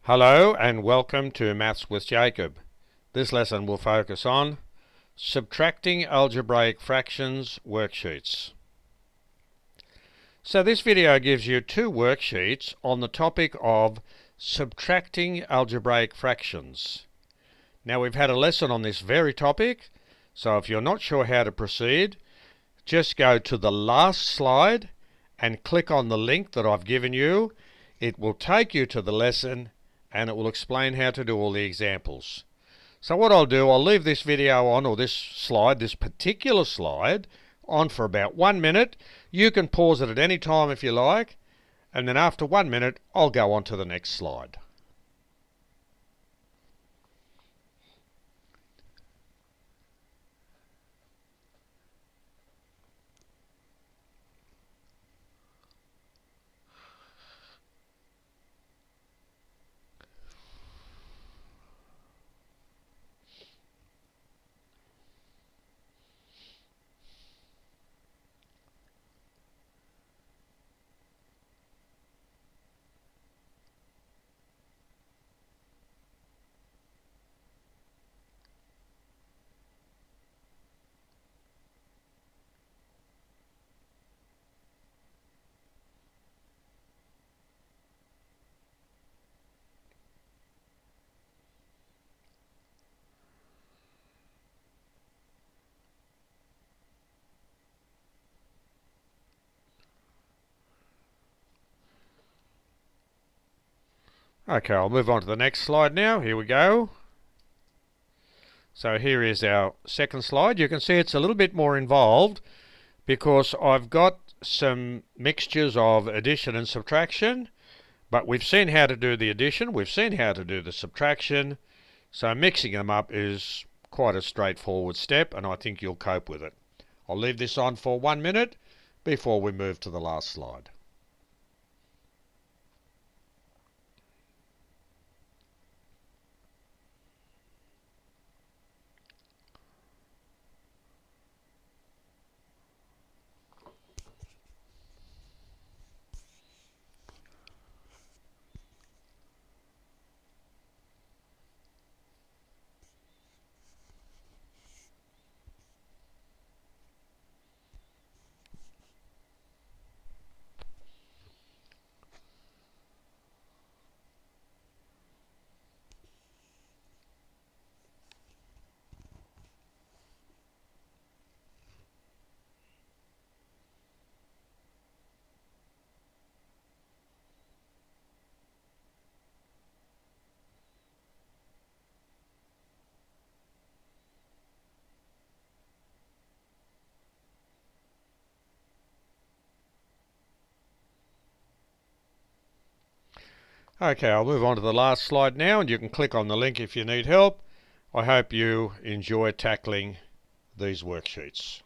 Hello and welcome to Maths with Jacob. This lesson will focus on subtracting algebraic fractions worksheets. So this video gives you two worksheets on the topic of subtracting algebraic fractions. Now we've had a lesson on this very topic, so if you're not sure how to proceed, just go to the last slide and click on the link that I've given you. It will take you to the lesson and it will explain how to do all the examples. So what I'll do, I'll leave this video on, or this slide, this particular slide, on for about 1 minute. You can pause it at any time if you like, and then after 1 minute I'll go on to the next slide. Okay, I'll move on to the next slide now. Here we go. So here is our second slide. You can see it's a little bit more involved because I've got some mixtures of addition and subtraction, but we've seen how to do the addition, we've seen how to do the subtraction, so mixing them up is quite a straightforward step, and I think you'll cope with it. I'll leave this on for 1 minute before we move to the last slide. Okay, I'll move on to the last slide now, and you can click on the link if you need help. I hope you enjoy tackling these worksheets.